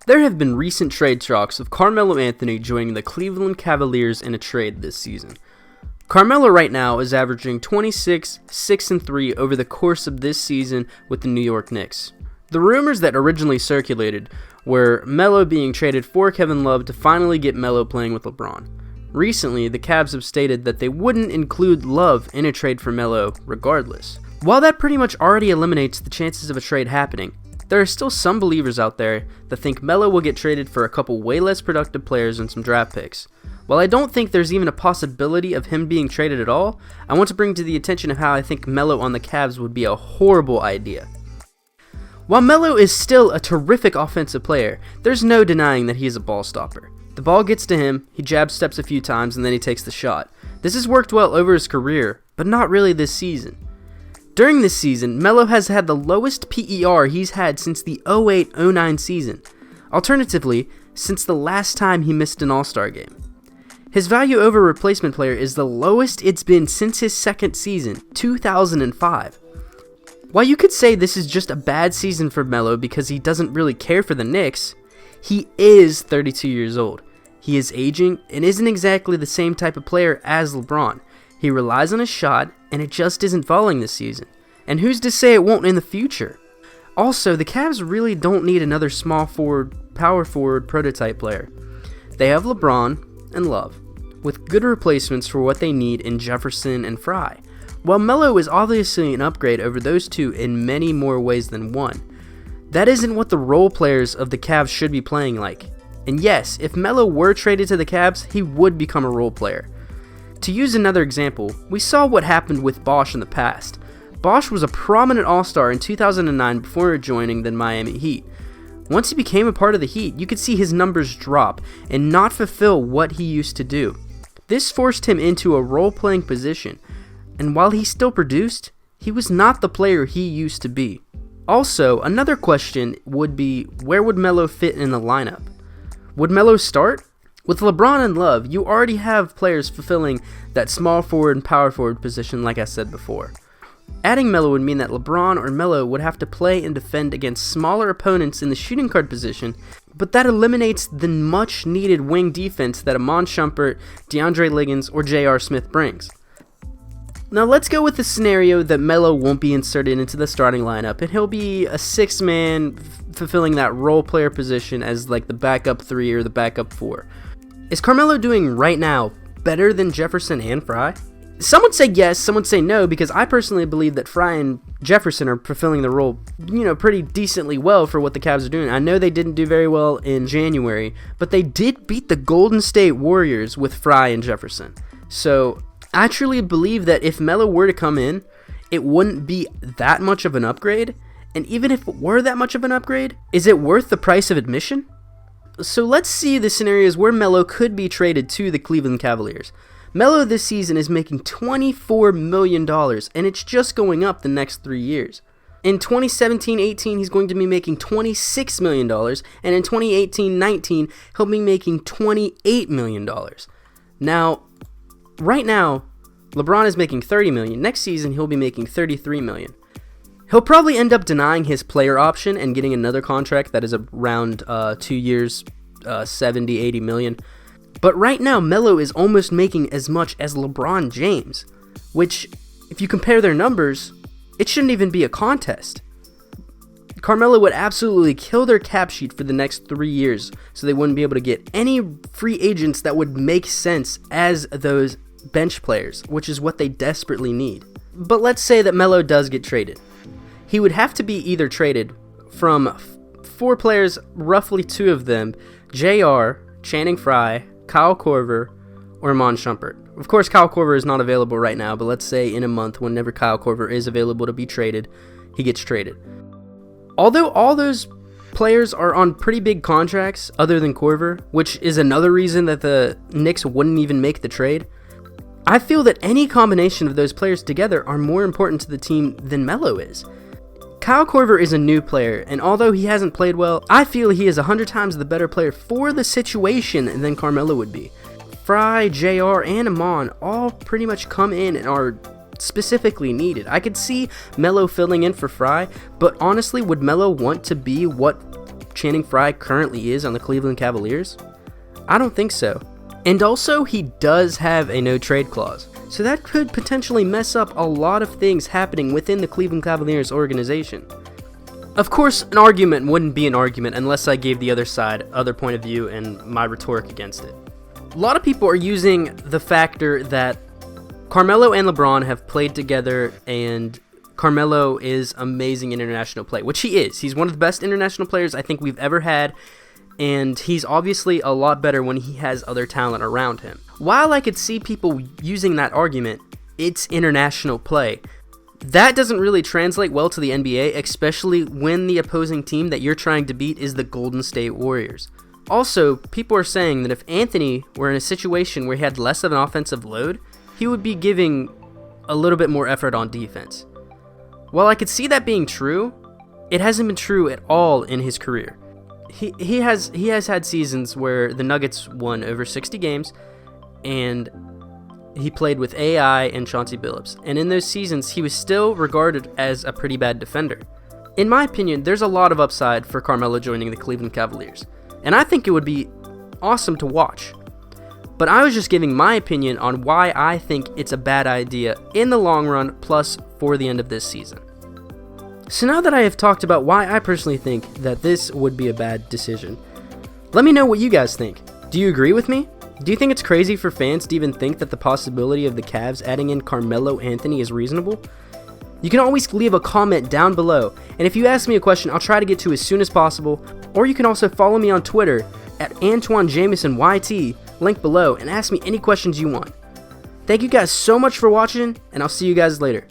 There have been recent trade talks of Carmelo Anthony joining the Cleveland Cavaliers in a trade this season. Carmelo right now is averaging 26, 6, and 3 over the course of this season with the New York Knicks. The rumors that originally circulated were Melo being traded for Kevin Love to finally get Melo playing with LeBron. Recently, the Cavs have stated that they wouldn't include Love in a trade for Melo regardless. While that pretty much already eliminates the chances of a trade happening, there are still some believers out there that think Melo will get traded for a couple way less productive players and some draft picks. While I don't think there's even a possibility of him being traded at all, I want to bring to the attention of how I think Melo on the Cavs would be a horrible idea. While Melo is still a terrific offensive player, there's no denying that he is a ball stopper. The ball gets to him, he jab steps a few times, and then he takes the shot. This has worked well over his career, but not really this season. During this season, Melo has had the lowest PER he's had since the 08-09 season. Alternatively, since the last time he missed an All-Star game. His value over replacement player is the lowest it's been since his second season, 2005. While you could say this is just a bad season for Melo because he doesn't really care for the Knicks, he is 32 years old. He is aging and isn't exactly the same type of player as LeBron. He relies on his shot, and it just isn't falling this season. And who's to say it won't in the future? Also, the Cavs really don't need another small forward, power forward prototype player. They have LeBron and Love, with good replacements for what they need in Jefferson and Fry. While Melo is obviously an upgrade over those two in many more ways than one, that isn't what the role players of the Cavs should be playing like. And yes, if Melo were traded to the Cavs, he would become a role player. To use another example, we saw what happened with Bosh in the past. Bosh was a prominent All-Star in 2009 before joining the Miami Heat. Once he became a part of the Heat, you could see his numbers drop and not fulfill what he used to do. This forced him into a role-playing position, and while he still produced, he was not the player he used to be. Also, another question would be, where would Melo fit in the lineup? Would Melo start? With LeBron and Love, you already have players fulfilling that small forward and power forward position like I said before. Adding Melo would mean that LeBron or Melo would have to play and defend against smaller opponents in the shooting guard position, but that eliminates the much needed wing defense that Iman Shumpert, DeAndre Liggins, or J.R. Smith brings. Now let's go with the scenario that Melo won't be inserted into the starting lineup and he'll be a 6-man fulfilling that role player position as like the backup 3 or the backup 4. Is Carmelo doing right now better than Jefferson and Fry? Some would say yes, some would say no, because I personally believe that Fry and Jefferson are fulfilling the role, pretty decently well for what the Cavs are doing. I know they didn't do very well in January, but they did beat the Golden State Warriors with Fry and Jefferson. So I truly believe that if Melo were to come in, it wouldn't be that much of an upgrade. And even if it were that much of an upgrade, is it worth the price of admission? So let's see the scenarios where Melo could be traded to the Cleveland Cavaliers. Melo this season is making $24 million, and it's just going up the next 3 years. In 2017-18, he's going to be making $26 million, and in 2018-19, he'll be making $28 million. Now, right now, LeBron is making $30 million. Next season, he'll be making $33 million. He'll probably end up denying his player option and getting another contract that is around 2 years, 70, 80 million. But right now, Melo is almost making as much as LeBron James, which, if you compare their numbers, it shouldn't even be a contest. Carmelo would absolutely kill their cap sheet for the next 3 years, so they wouldn't be able to get any free agents that would make sense as those bench players, which is what they desperately need. But let's say that Melo does get traded. He would have to be either traded from 4 players, roughly 2 of them, JR, Channing Frye, Kyle Korver, or Iman Shumpert. Of course, Kyle Korver is not available right now, but let's say in a month, whenever Kyle Korver is available to be traded, he gets traded. Although all those players are on pretty big contracts, other than Korver, which is another reason that the Knicks wouldn't even make the trade, I feel that any combination of those players together are more important to the team than Melo is. Kyle Korver is a new player, and although he hasn't played well, I feel he is 100 times the better player for the situation than Carmelo would be. Fry, JR, and Iman all pretty much come in and are specifically needed. I could see Melo filling in for Fry, but honestly, would Melo want to be what Channing Frye currently is on the Cleveland Cavaliers? I don't think so. And also, he does have a no-trade clause, so that could potentially mess up a lot of things happening within the Cleveland Cavaliers organization. Of course, an argument wouldn't be an argument unless I gave the other side other point of view and my rhetoric against it. A lot of people are using the factor that Carmelo and LeBron have played together and Carmelo is amazing in international play, which he is. He's one of the best international players I think we've ever had, and he's obviously a lot better when he has other talent around him. While I could see people using that argument, it's international play. That doesn't really translate well to the NBA, especially when the opposing team that you're trying to beat is the Golden State Warriors. Also, people are saying that if Anthony were in a situation where he had less of an offensive load, he would be giving a little bit more effort on defense. While I could see that being true, it hasn't been true at all in his career. He has had seasons where the Nuggets won over 60 games, and he played with AI and Chauncey Billups, and in those seasons, he was still regarded as a pretty bad defender. In my opinion, there's a lot of upside for Carmelo joining the Cleveland Cavaliers, and I think it would be awesome to watch. But I was just giving my opinion on why I think it's a bad idea in the long run, plus for the end of this season. So now that I have talked about why I personally think that this would be a bad decision, let me know what you guys think. Do you agree with me? Do you think it's crazy for fans to even think that the possibility of the Cavs adding in Carmelo Anthony is reasonable? You can always leave a comment down below, and if you ask me a question, I'll try to get to as soon as possible, or you can also follow me on Twitter at AntoineJamesonYT, link below, and ask me any questions you want. Thank you guys so much for watching, and I'll see you guys later.